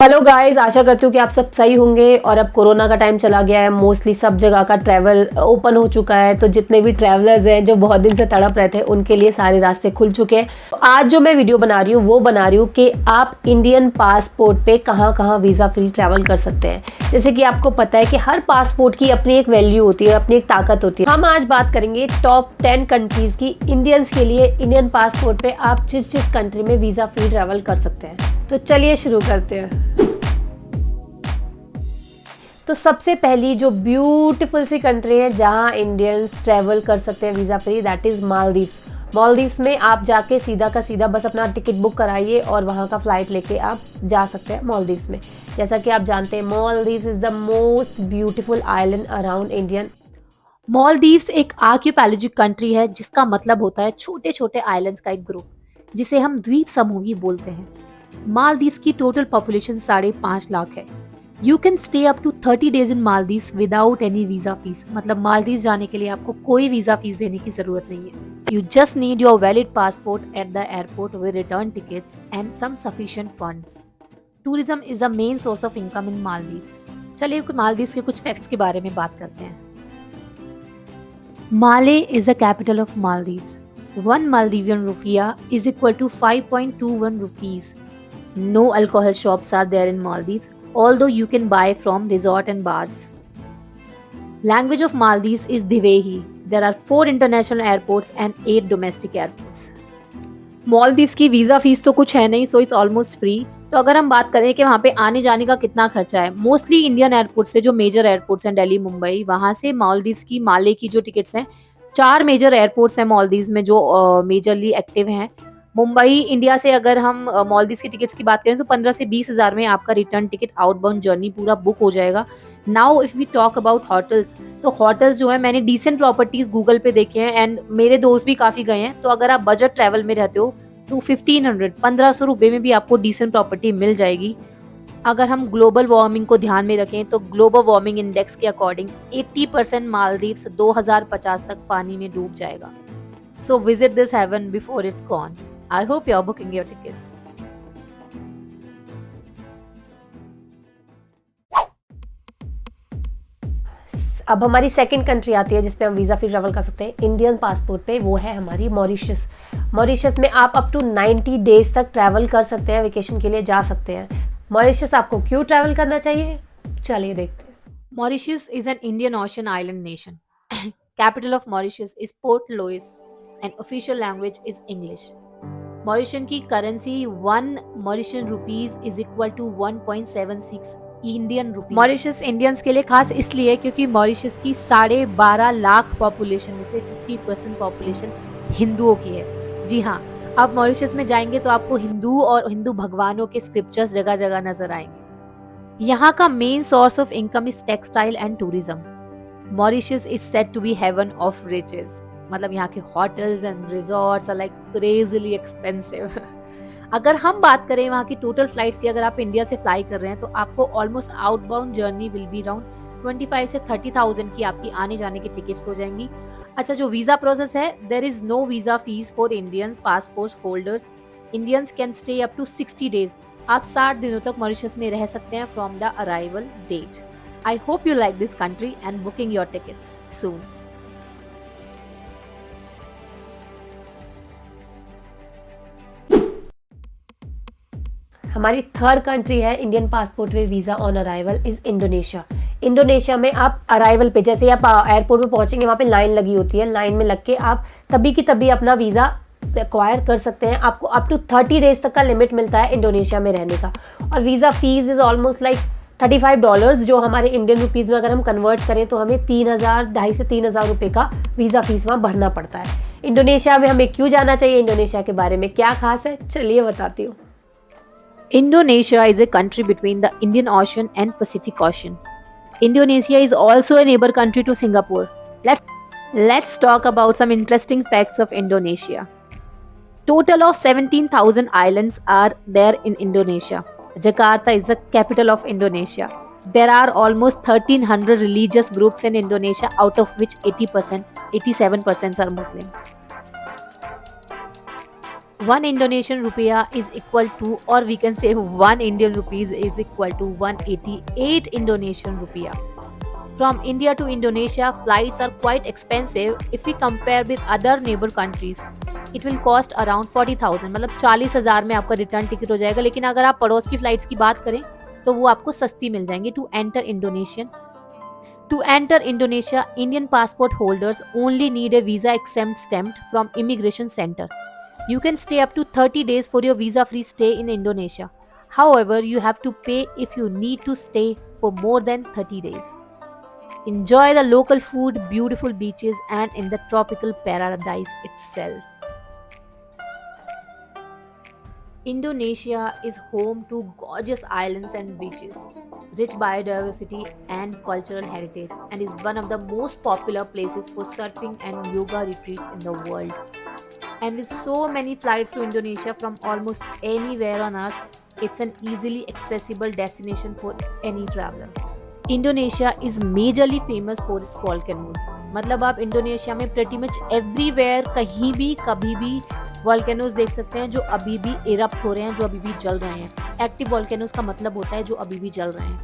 Hello guys, आशा करती हूँ कि आप सब सही होंगे। और अब कोरोना का टाइम चला गया है, मोस्टली सब जगह का ट्रैवल ओपन हो चुका है। तो जितने भी ट्रैवलर्स हैं जो बहुत दिन से तड़प रहे थे, उनके लिए सारे रास्ते खुल चुके हैं। तो आज जो मैं वीडियो बना रही हूँ वो बना रही हूँ कि आप इंडियन पासपोर्ट पे कहाँ कहाँ वीज़ा फ्री ट्रैवल कर सकते हैं। जैसे कि आपको पता है कि हर पासपोर्ट की अपनी एक वैल्यू होती है, अपनी एक ताकत होती है। हम आज बात करेंगे टॉप 10 कंट्रीज की इंडियंस के लिए। इंडियन पासपोर्ट पे आप जिस जिस कंट्री में वीज़ा फ्री ट्रैवल कर सकते हैं। तो चलिए शुरू करते हैं। तो सबसे पहली जो ब्यूटीफुल सी कंट्री है जहां इंडियंस ट्रैवल कर सकते हैं visa free, that is Maldives. Maldives में आप जाके सीधा का सीधा बस अपना टिकट बुक कराइए और वहां का फ्लाइट लेके आप जा सकते हैं मालदीव्स में। जैसा कि आप जानते हैं, Maldives is the most beautiful island around Indian. Maldives एक आर्कियोपैलेजिक कंट्री है जिसका मतलब होता है छोटे छोटे आइलैंड्स का एक ग्रुप, जिसे हम द्वीप समूह भी बोलते हैं। मालदीव्स की टोटल पॉपुलेशन 5.5 लाख है। You can stay up to 30 days in Maldives without any visa fees. मतलब मालदीव्स जाने के लिए आपको कोई वीजा फीस देने की जरूरत नहीं है। You just need your valid passport at the airport with return tickets and some sufficient funds. Tourism is the main source of income in Maldives. चलिए मालदीव्स के कुछ फैक्ट्स के बारे में बात करते हैं। Malé is the capital of Maldives. 1 Maldivian rupiah is equal to 5.21 rupees. No alcohol shops are there in Maldives, although you can buy from resort and bars. Language of Maldives is Dhivehi. There are 4 international airports and 8 domestic airports. Maldives की visa fees तो कुछ है नहीं, so it's almost free. तो अगर हम बात करें कि वहाँ पे आने जाने का कितना खर्चा है, मोस्टली इंडियन एयरपोर्ट से जो मेजर एयरपोर्ट्स हैं दिल्ली, मुंबई, वहाँ से मालदीव्स की माले की जो टिकट्स हैं, 4 मेजर एयरपोर्ट्स हैं मालदीव्स में जो मेजरली एक्टिव हैं। मुंबई इंडिया से अगर हम मालदीव्स की टिकट्स की बात करें तो 15 से 20 हज़ार में आपका रिटर्न टिकट आउटबाउंड जर्नी पूरा बुक हो जाएगा। Now if we talk about hotels, तो होटल्स जो है मैंने डिसेंट प्रॉपर्टीज गूगल पे देखे हैं एंड मेरे दोस्त भी काफ़ी गए हैं। तो अगर आप बजट ट्रैवल में रहते हो तो 1500 रुपए में भी आपको डिसेंट प्रॉपर्टी मिल जाएगी। अगर हम ग्लोबल वार्मिंग को ध्यान में रखें तो ग्लोबल वार्मिंग इंडेक्स के अकॉर्डिंग 80% मालदीव्स 2050 तक पानी में डूब जाएगा। So visit this heaven before it's gone. I hope you are booking your tickets. अब हमारी सेकंड कंट्री आती है जिसमें हम वीज़ा फ्री ट्रैवल कर सकते हैं इंडियन पासपोर्ट पे, वो है हमारी मॉरिशस। मॉरिशस में आप अप टू 90 डेज तक ट्रैवल कर सकते हैं, वेकेशन के लिए जा सकते हैं। मॉरिशस आपको क्यों ट्रैवल करना चाहिए, चलिए देखते हैं। Mauritius is an Indian Ocean island nation. Capital of Mauritius is Port Louis and official language is English. Mauritian की currency 1 Mauritian rupees is equal to 1.76 Indian rupees. Mauritius Indians के लिए खास इसलिए क्योंकि मॉरिशस की 12.5 लाख पॉपुलेशन में से 50% population हिंदुओं की है। जी हाँ, आप मॉरिशस में जाएंगे तो आपको हिंदू और हिंदू भगवानों के स्क्रिप्चर्स जगह जगह नजर आएंगे। यहाँ का main source of income is textile and tourism. Mauritius is said to be heaven of riches. मतलब यहाँ के hotels and resorts are like crazily expensive. अगर हम बात करें वहाँ की टोटल फ्लाइट्स की, अगर आप इंडिया से फ्लाई कर रहे हैं तो आपको almost outbound journey will be around 25 से 30,000 की आपकी आने जाने की टिकट्स हो जाएंगी। अच्छा, जो वीजा प्रोसेस है, there is no visa fees for Indians passport holders. Indians can stay up to 60 days. आप 60 दिनों तक मॉरिशस में रह सकते हैं from the arrival date. I hope you like this country and booking your tickets soon. हमारी third country है Indian passport पे visa on arrival is Indonesia. Indonesia में आप अराइवल पे, जैसे आप एयरपोर्ट पे पहुंचेंगे, वहाँ पे लाइन लगी होती है, लाइन में लग के आप तभी की तभी अपना वीज़ा एक्वायर कर सकते हैं। आपको अप टू 30 डेज तक का लिमिट मिलता है इंडोनेशिया में रहने का। और visa fees is almost like $35, जो हमारे इंडियन रुपीज़ में अगर हम कन्वर्ट करें तो हमें 2,500 से 3,000 रुपये का वीज़ा फीस वहाँ भरना पड़ता है। इंडोनेशिया में हमें क्यों जाना चाहिए, इंडोनेशिया के बारे में क्या खास है, चलिए बताती हूँ। Indonesia is a country between the Indian Ocean and Pacific Ocean. Indonesia is also a neighbor country to Singapore. Let's talk about some interesting facts of Indonesia. Total of 17,000 islands are there in Indonesia. Jakarta is the capital of Indonesia. There are almost 1,300 religious groups in Indonesia, out of which 87% are Muslim. 1 Indonesian rupiah is equal to, or we can say 1 Indian rupees is equal to 188 Indonesian rupiah. From India to Indonesia, flights are quite expensive. If we compare with other neighbor countries, it will cost around 40,000, मतलब 40,000 में आपका return ticket हो जाएगा. लेकिन अगर आप पड़ोस की फ्लाइट्स की बात करें तो वो आपको सस्ती मिल जाएंगी. To enter Indonesia, Indian passport holders only need a visa exempt stamp from immigration center. You can stay up to 30 days for your visa-free stay in Indonesia. However, you have to pay if you need to stay for more than 30 days. Enjoy the local food, beautiful beaches, and in the tropical paradise itself. Indonesia is home to gorgeous islands and beaches, rich biodiversity and cultural heritage, and is one of the most popular places for surfing and yoga retreats in the world. And with so many flights to Indonesia from almost anywhere on earth, it's an easily accessible destination for any traveler. Indonesia is majorly famous for its volcanoes. मतलब आप Indonesia में pretty much everywhere कहीं भी कभी भी volcanoes देख सकते हैं जो अभी भी इरप्ट हो रहे हैं, जो अभी भी जल रहे हैं. एक्टिव वॉल्केनोज का मतलब होता है जो अभी भी जल रहे हैं.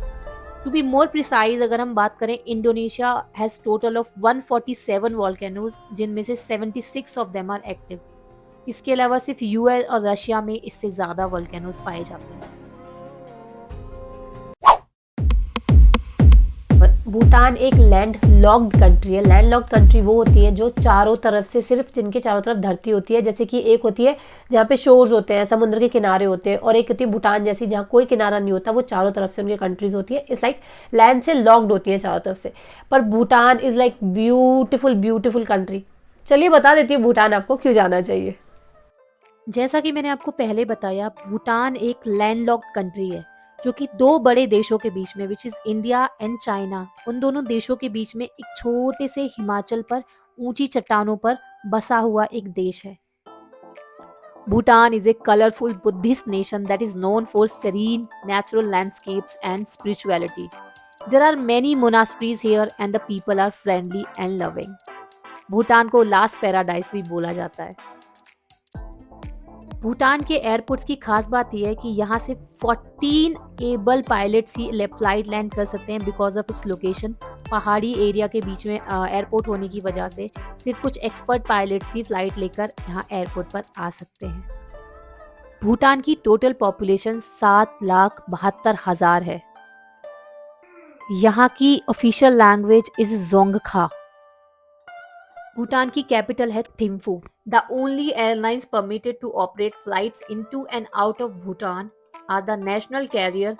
टू बी मोर प्रिसाइज, अगर हम बात करें, Indonesia has total of 147 volcanoes, जिनमें से 76 ऑफ देम आर एक्टिव. इसके अलावा सिर्फ यूएस और रशिया में इससे ज़्यादा वॉल्केनोज पाए जाते हैं. भूटान एक लैंड लॉक्ड कंट्री है. लैंड लॉक्ड कंट्री वो होती है जो चारों तरफ से, सिर्फ जिनके चारों तरफ धरती होती है. जैसे कि एक होती है जहाँ पे शोर्स होते हैं, समुद्र के किनारे होते हैं, और एक होती है भूटान जैसी जहाँ कोई किनारा नहीं होता. वो चारों तरफ से उनकी कंट्रीज होती है. इट्स लाइक लैंड से लॉक्ड होती है चारों तरफ से. पर Bhutan is like beautiful beautiful country. चलिए बता देती हूँ भूटान आपको क्यों जाना चाहिए. जैसा कि मैंने आपको पहले बताया, भूटान एक लैंडलॉक्ड कंट्री है जो कि दो बड़े देशों के बीच में, which is India and China, उन दोनों देशों के बीच में एक छोटे से हिमाचल पर ऊंची चट्टानों पर बसा हुआ एक देश है. Bhutan is a colorful Buddhist nation that is known for serene natural landscapes and spirituality. There are many monasteries here and the people are friendly and loving. Bhutan को लास्ट पैराडाइज भी बोला जाता है. भूटान के एयरपोर्ट्स की खास बात यह है कि यहाँ से 14 एबल पायलट्स ही फ्लाइट लैंड कर सकते हैं बिकॉज ऑफ इट्स लोकेशन. पहाड़ी एरिया के बीच में एयरपोर्ट होने की वजह से सिर्फ कुछ एक्सपर्ट पायलट्स ही फ्लाइट लेकर यहाँ एयरपोर्ट पर आ सकते हैं. भूटान की टोटल पॉपुलेशन 7,72,000 है. यहाँ की official language is Dzongkha. Bhutan की कैपिटल है Thimphu. The only airlines permitted to operate flights into and out of Bhutan are the national carrier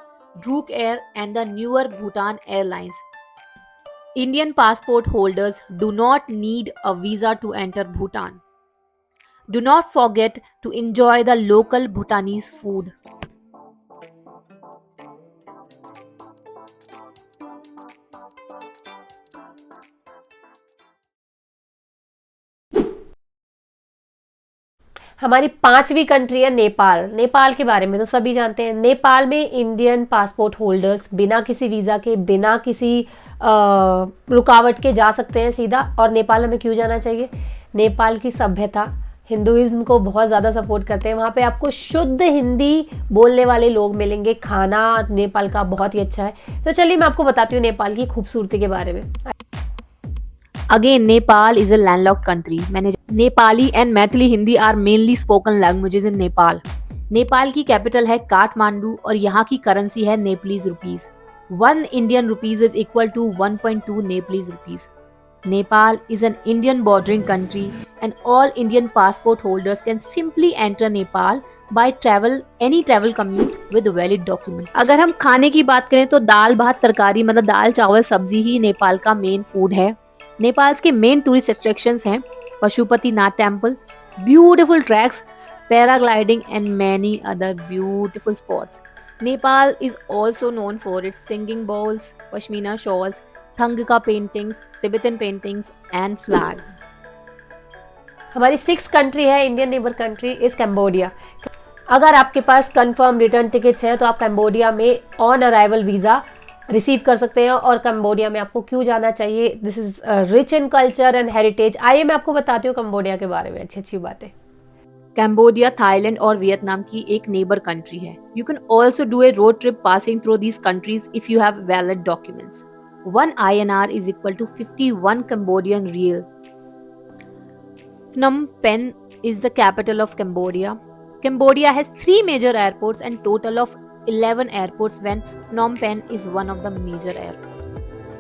Druk Air and the newer Bhutan Airlines. Indian passport holders do not need a visa to enter Bhutan. Do not forget to enjoy the local Bhutanese food. हमारी 5वीं country है नेपाल. नेपाल के बारे में तो सभी जानते हैं. नेपाल में इंडियन पासपोर्ट होल्डर्स बिना किसी वीज़ा के, बिना किसी रुकावट के जा सकते हैं सीधा. और नेपाल हमें क्यों जाना चाहिए? नेपाल की सभ्यता हिंदुइज्म को बहुत ज़्यादा सपोर्ट करते हैं. वहाँ पे आपको शुद्ध हिंदी बोलने वाले लोग मिलेंगे. खाना नेपाल का बहुत ही अच्छा है. तो चलिए मैं आपको बताती हूँ नेपाल की खूबसूरती के बारे में. Again, Nepal is a landlocked country. Nepali and Maithili Hindi are mainly spoken languages in Nepal. Nepal की कैपिटल है काठमांडू और यहाँ की करेंसी है Nepalese rupees. 1 Indian rupees is equal to 1.2 Nepalese rupees. Nepal is an Indian bordering country and all Indian passport holders can simply enter Nepal by any travel commute with valid documents. अगर हम खाने की बात करें तो दाल भात तरकारी, मतलब दाल चावल सब्जी ही नेपाल का मेन फूड है. नेपाल के मेन टूरिस्ट अट्रैक्शंस हैं Pashupatinath temple, beautiful tracks, paragliding and many other beautiful spots. Nepal is also known for it's singing balls, pashmina shawls, thangka paintings, Tibetan paintings and flags. हमारी 6th कंट्री है, Indian neighbour country is Cambodia. अगर आपके पास confirm return tickets हैं तो आप Cambodia में on arrival visa receive कर सकते हैं. और कंबोडिया में आपको क्यों जाना चाहिए? This is rich in culture and heritage. आइए मैं आपको बताती हूँ कंबोडिया के बारे में अच्छी अच्छी बातें. कैम्बोडिया, थाईलैंड और वियतनाम की एक नेबर कंट्री है। You can also do a road trip passing through these countries if you have valid documents. 1 INR is equal to 51 Cambodian riel. Phnom Penh is the capital of Cambodia. Cambodia has 3 major airports and total of 11 airports when Phnom Penh is one of the major airports.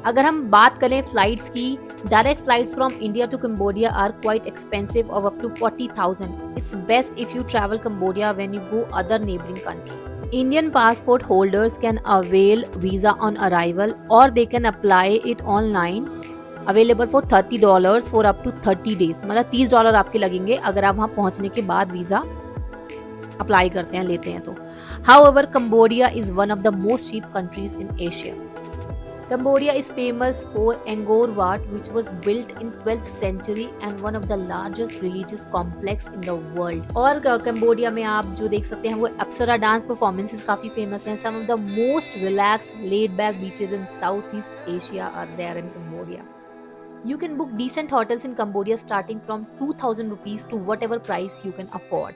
अगर हम बात करें flights की, direct flights from India to Cambodia are quite expensive of up to 40,000. It's best if you travel Cambodia when you go other neighboring countries. Indian passport holders can avail visa on arrival or they can apply it online. Available for $30 for up to 30 days. मतलब $30 आपके लगेंगे अगर आप वहाँ पहुँचने के बाद visa apply करते हैं, लेते हैं तो. However, Cambodia is one of the most cheap countries in Asia. Cambodia is famous for Angkor Wat, which was built in 12th century and one of the largest religious complex in the world. और Cambodia में आप जो देख सकते हैं वो अप्सरा dance performances काफी famous हैं. Some of the most relaxed, laid-back beaches in Southeast Asia are there in Cambodia. You can book decent hotels in Cambodia starting from 2,000 rupees to whatever price you can afford.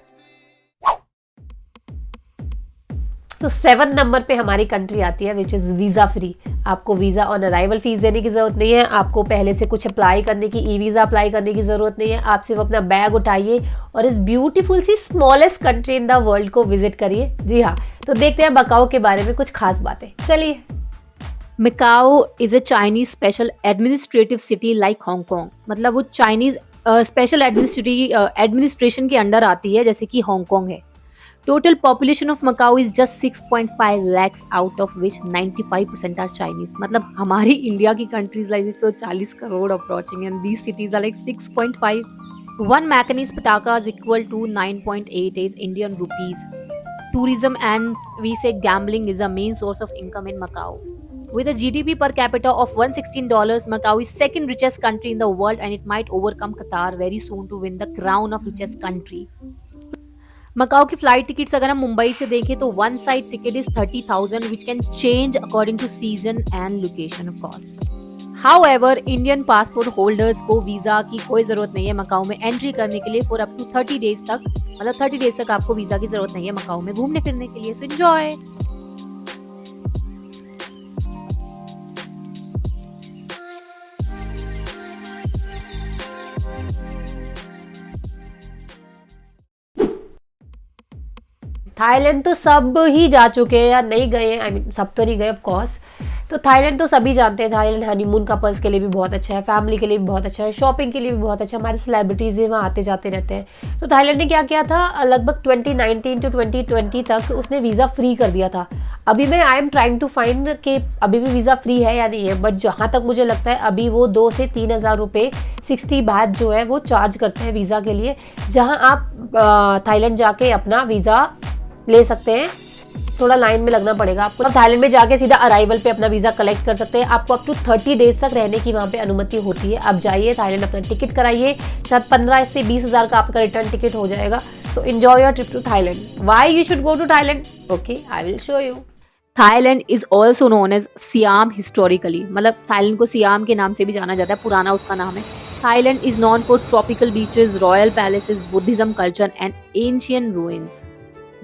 तो 7 number पे हमारी country आती है which is visa free. आपको visa on arrival fees देने की ज़रूरत नहीं है. आपको पहले से कुछ अप्लाई करने की, ई वीज़ा अप्लाई करने की ज़रूरत नहीं है. आप सिर्फ अपना बैग उठाइए और इस beautiful sea smallest country in the world को विजिट करिए. जी हाँ, तो देखते हैं मकाओ के बारे में कुछ खास बातें. चलिए. Macau is a Chinese special administrative city like Hong Kong. मतलब वो चाइनीज स्पेशल एडमिनिस्ट्रेशन के अंडर आती है जैसे कि हांगकांग है. Total population of Macau is just 6.5 lakhs, out of which 95% are Chinese. मतलब हमारी इंडिया की countries like 140 crore approaching and these cities are like 6.5. One Macanese pataka is equal to 9.88 Indian rupees. Tourism and we say gambling is the main source of income in Macau. With a GDP per capita of $116, Macau is second richest country in the world and it might overcome Qatar very soon to win the crown of richest country. Macau की flight tickets अगर हम मुंबई से देखें तो one side ticket is 30,000 which can change according to season and location of course. However, Indian passport holders को visa की कोई जरूरत नहीं है मकाओ में एंट्री करने के लिए फॉर अप टू 30 डेज तक. मतलब 30 डेज तक आपको वीजा की जरूरत नहीं है मकाओ में घूमने फिरने के लिए. So enjoy. थाईलैंड तो सब ही जा चुके हैं या नहीं गए हैं. आई मीन सब तो नहीं गए ऑफ कोर्स. तो थाईलैंड तो सभी जानते हैं. थाईलैंड हनीमून कपल्स के लिए भी बहुत अच्छा है, फैमिली के लिए भी बहुत अच्छा है, शॉपिंग के लिए भी बहुत अच्छा है. हमारे सेलिब्रिटीज भी वहाँ आते जाते रहते हैं. तो थाईलैंड ने क्या किया था, लगभग 2019 टू 2020 तक उसने वीज़ा फ्री कर दिया था. अभी मैं I am trying to find कि अभी भी वीज़ा फ्री है या नहीं है, बट जहाँ तक मुझे लगता है अभी वो 2 से 3 हज़ार रुपये 60 बात जो है वो चार्ज करते हैं वीज़ा के लिए, जहाँ आप थाईलैंड जाके अपना वीज़ा ले सकते हैं. थोड़ा लाइन में लगना पड़ेगा आपको. अब थाईलैंड में जाके सीधा अराइवल पे अपना वीज़ा कलेक्ट कर सकते हैं. आपको अप टू 30 डेज तक रहने की वहाँ पे अनुमति होती है. आप जाइए थाईलैंड, अपना टिकट कराइए, शायद 15 से 20 हज़ार का आपका रिटर्न टिकट हो जाएगा. So enjoy your trip to Thailand. Why you should go to Thailand? Okay, I will show you. Thailand is also known as Siam historically. मतलब थाईलैंड को सियाम के नाम से भी जाना जाता है, पुराना उसका नाम है. Thailand is non for tropical beaches, royal palaces, Buddhism culture and ancient ruins.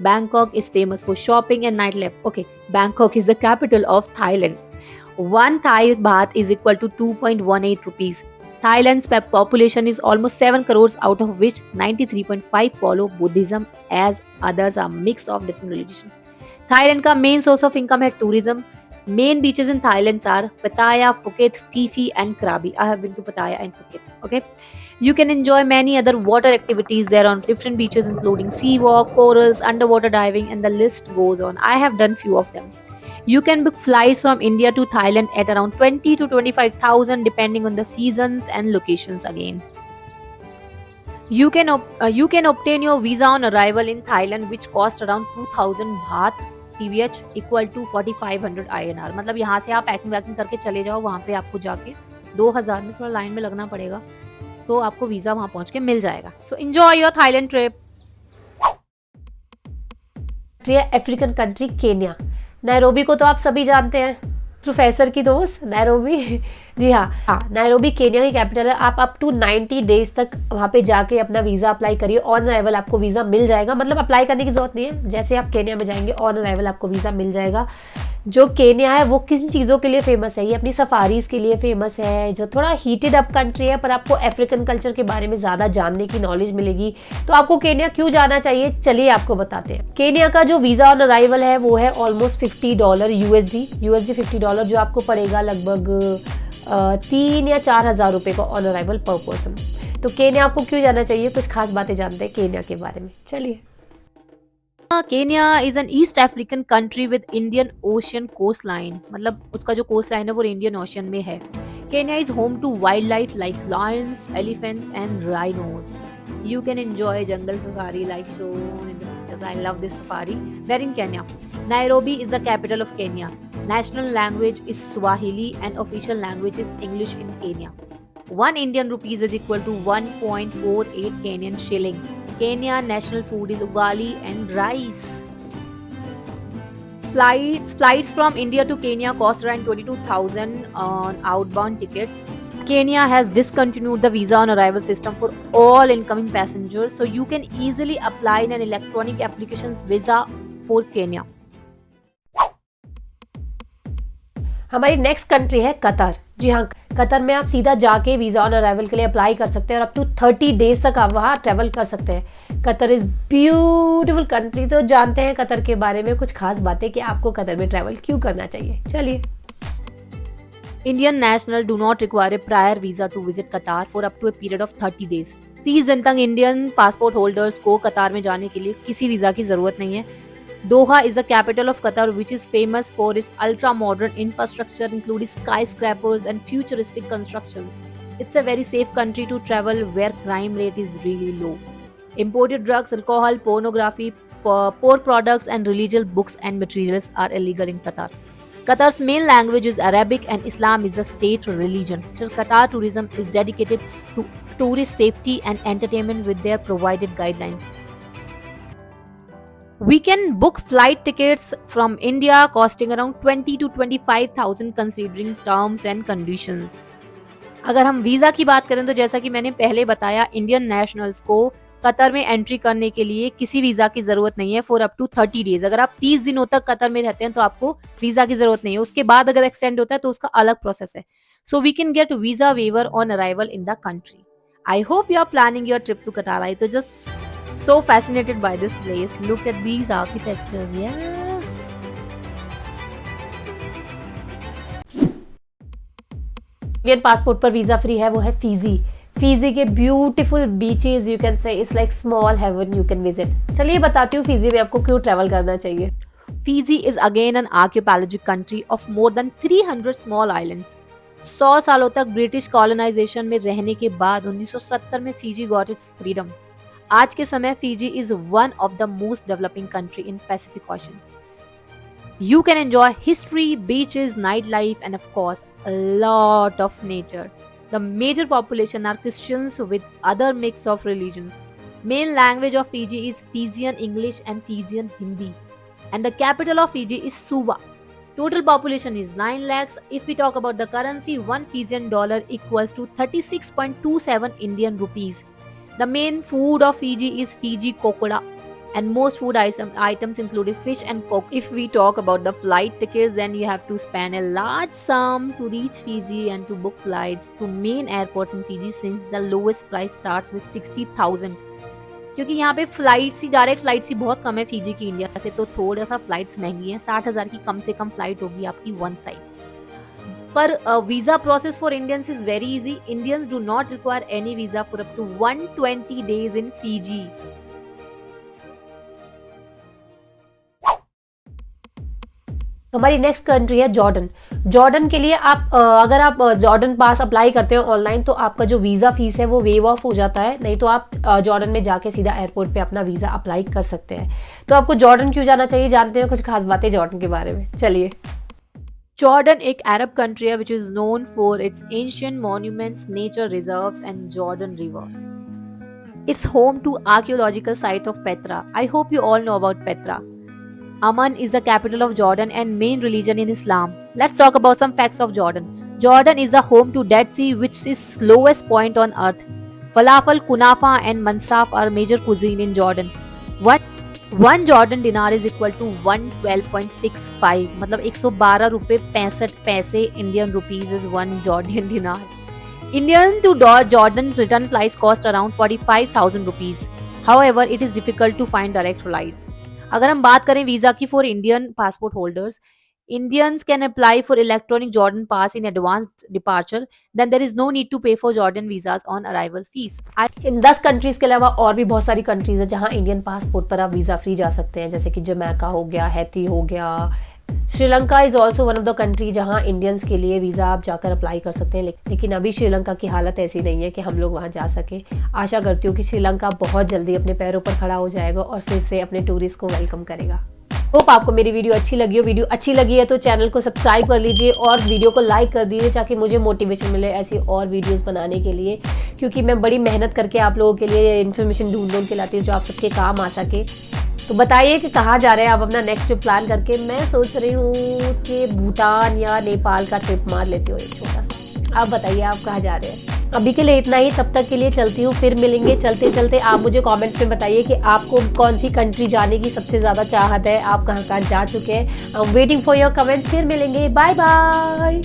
Bangkok is famous for shopping and nightlife. Okay, Bangkok is the capital of Thailand. 1 Thai baht is equal to 2.18 rupees. Thailand's population is almost 7 crores, out of which 93.5 follow Buddhism, as others are mix of different religions. Thailand का main source of income है tourism. Main beaches in Thailand are Pattaya, Phuket, Phi Phi and Krabi. I have been to Pattaya and Phuket. Okay. You can enjoy many other water activities there on different beaches including sea walk, corals, underwater diving and the list goes on. I have done few of them. You can book flights from India to Thailand at around 20 to 25,000 depending on the seasons and locations again. You can obtain your visa on arrival in Thailand which cost around 2,000 baht TVH equal to 4,500 INR. मतलब यहाँ से आप packing वैकिंग करके चले जाओ, वहाँ पे आपको जाके 2,000 में थोड़ा लाइन में लगना पड़ेगा तो आपको वीजा वहां पहुंच के मिल जाएगा. So enjoy your Thailand trip. African country Kenya. Nairobi को तो आप सभी जानते हैं. प्रोफेसर की दोस्त नैरोबी। जी हाँ, नैरोबी केन्या की कैपिटल है। आप अप टू 90 डेज तक वहाँ पे जाके अपना वीज़ा अप्लाई करिए, ऑन अराइवल आपको वीज़ा मिल जाएगा। मतलब अप्लाई करने की ज़रूरत नहीं है, जैसे आप केन्या में जाएंगे ऑन अराइवल आपको वीज़ा मिल जाएगा। जो केन्या है वो किन चीज़ों के लिए फेमस है? ये अपनी सफारीज के लिए फेमस है, जो थोड़ा हीटेड अप कंट्री है, पर आपको अफ्रीकन कल्चर के बारे में ज़्यादा जानने की नॉलेज मिलेगी। तो आपको केन्या क्यों जाना चाहिए, चलिए आपको बताते हैं। केन्या का जो वीज़ा ऑन अराइवल है वो है ऑलमोस्ट $50 यूएसडी $50, जो आपको पड़ेगा लगभग 3 या 4 हज़ार रुपये का ऑन अराइवल पर पर्सन। तो केन्या आपको क्यों जाना चाहिए, कुछ खास बातें जानते हैं केन्या के बारे में, चलिए। Kenya is an East African country with Indian Ocean coast line, मतलब उसका जो कोस्ट लाइन है वो इंडियन ओशियन में है। Kenya is home to wildlife like lions, elephants and rhinos. You can enjoy jungle safari like shown in the pictures. I love this safari. They're in Kenya. Nairobi is the capital of Kenya. National language is Swahili and official language is English in Kenya. 1 Indian rupees is equal to 1.48 Kenyan shilling. Kenya national food is ugali and rice. Flights from India to Kenya cost around 22,000 on outbound tickets. Kenya has discontinued the visa on arrival system for all incoming passengers, so you can easily apply in an electronic applications visa for Kenya. हमारी next country है Qatar. जी हाँ, Qatar में आप सीधा जाके visa on arrival के लिए apply कर सकते हैं और अप टू 30 डेज तक आप वहाँ ट्रैवल कर सकते हैं। Qatar is beautiful country. तो जानते हैं कतर के बारे में कुछ खास बातें कि आपको कतर में ट्रैवल क्यों करना चाहिए, चलिए। Indian national do not require a prior visa to visit Qatar for up to a period of 30 days. 30 दिन तक इंडियन पासपोर्ट होल्डर्स को कतार में जाने के लिए किसी वीजा की जरूरत नहीं है। Doha is the capital of Qatar, which is famous for its ultra-modern infrastructure, including skyscrapers and futuristic constructions. It's a very safe country to travel where crime rate is really low. Imported drugs, alcohol, pornography, pork products, and religious books and materials are illegal in Qatar. Qatar's main language is Arabic and Islam is the state religion. Qatar tourism is dedicated to tourist safety and entertainment with their provided guidelines. We can book flight tickets from India costing around 20 to 25,000 considering terms and conditions. अगर हम visa की बात करें तो जैसा कि मैंने पहले बताया, इंडियन नेशनल्स को कतर में एंट्री करने के लिए किसी वीजा की जरूरत नहीं है फॉर अप टू 30 डेज। अगर आप 30 दिनों तक कतर में रहते हैं तो आपको वीजा की जरूरत नहीं है। उसके बाद अगर एक्सटेंड होता है तो उसका अलग प्रोसेस है। So we can get visa waiver on arrival in the country. I hope you are planning your trip to Qatar. I तो just so fascinated by this place. Look at these architectures. Yeah. Indian passport पर visa free है, वो है Fiji. Fiji के beautiful beaches, you can say it's like small heaven you can visit. चलिए बताती हूँ Fiji में आपको क्यों ट्रैवल करना चाहिए। Fiji is again an archipelagic country of more than 300 small islands. 100 सालों तक ब्रिटिश कॉलोनाइजेशन में रहने के बाद 1970 में फिजी गॉट इट्स फ्रीडम। आज के समय Fiji is one of the most developing country in Pacific ocean. You can enjoy history, beaches, nightlife, and of course, a lot of nature. The major population are Christians with other mix of religions. Main language of Fiji is Fijian English and Fijian Hindi. And the capital of Fiji is Suva. Total population is 9 lakhs. If we talk about the currency, 1 Fijian dollar equals to 36.27 Indian rupees. The main food of Fiji is Fiji kokoda, and most food items include fish and coke. If we talk about the flight tickets, then you have to spend a large sum to reach Fiji and to book flights to main airports in Fiji, since the lowest price starts with 60,000. क्योंकि यहाँ पे flights ही, direct flights ही बहुत कम है Fiji की India से, तो थोड़ा सा फ्लाइट्स महंगी हैं। 60,000 की कम से कम फ्लाइट होगी आपकी वन साइड। पर visa process for Indians is very easy. Indians do not require any visa for up to 120 days in Fiji. हमारी नेक्स्ट कंट्री है जॉर्डन। जॉर्डन के लिए आप अगर आप जॉर्डन पास अप्लाई करते हो ऑनलाइन तो आपका जो वीज़ा फीस है वो वेव ऑफ हो जाता है, नहीं तो आप जॉर्डन में जाके सीधा एयरपोर्ट पे अपना वीज़ा अप्लाई कर सकते हैं। तो आपको जॉर्डन क्यों जाना चाहिए, जानते हैं कुछ खास बातें जॉर्डन के बारे में, चलिए। जॉर्डन एक अरब कंट्री है which is known for its ancient monuments, nature reserves and Jordan river. It's home to archaeological site of Petra. I hope you all know about Petra. Amman is the capital of Jordan and main religion in Islam. Let's talk about some facts of Jordan. Jordan is the home to Dead Sea, which is lowest point on earth. Falafel, kunafa and mansaf are major cuisine in Jordan. One Jordan dinar is equal to 112.65 मतलब 112 रुपए 65 पैसे Indian rupees is one Jordan dinar. Indian to Jordan return flights cost around 45,000 rupees. However, it is difficult to find direct flights. अगर हम बात करें visa की for Indian passport holders, Indians can apply for electronic Jordan pass in advanced departure. Then there is no need to pay for Jordan visas on arrival fees. In 10 countries के अलावा और भी बहुत सारी कंट्रीज है जहां Indian passport पर आप वीज़ा फ्री जा सकते हैं, जैसे कि जमैका हो गया, हैती हो गया। Sri Lanka is also one of the country जहां इंडियंस के लिए वीज़ा आप जाकर अप्लाई कर सकते हैं, लेकिन अभी श्रीलंका की हालत ऐसी नहीं है कि हम लोग वहां जा सके। आशा करती हूँ कि श्रीलंका बहुत जल्दी अपने पैरों पर खड़ा हो जाएगा और फिर से अपने टूरिस्ट को वेलकम करेगा। होप आपको मेरी वीडियो अच्छी लगी हो। वीडियो अच्छी लगी है तो चैनल को सब्सक्राइब कर लीजिए और वीडियो को लाइक कर दीजिए ताकि मुझे मोटिवेशन मिले ऐसी और वीडियोस बनाने के लिए, क्योंकि मैं बड़ी मेहनत करके आप लोगों के लिए इन्फॉर्मेशन ढूंढ के लाती हूँ जो आप सबके काम आ सके। तो बताइए कि कहाँ जा रहे हैं आप अपना नेक्स्ट ट्रिप प्लान करके। मैं सोच रही हूँ कि भूटान या नेपाल का ट्रिप मार लेती हूँ एक छोटा सा। आप बताइए आप कहाँ जा रहे हैं। अभी के लिए इतना ही, तब तक के लिए चलती हूँ, फिर मिलेंगे। चलते चलते आप मुझे कमेंट्स में बताइए कि आपको कौन सी कंट्री जाने की सबसे ज़्यादा चाहत है, आप कहाँ कहाँ जा चुके हैं। I am waiting for your comments. फिर मिलेंगे, बाय बाय।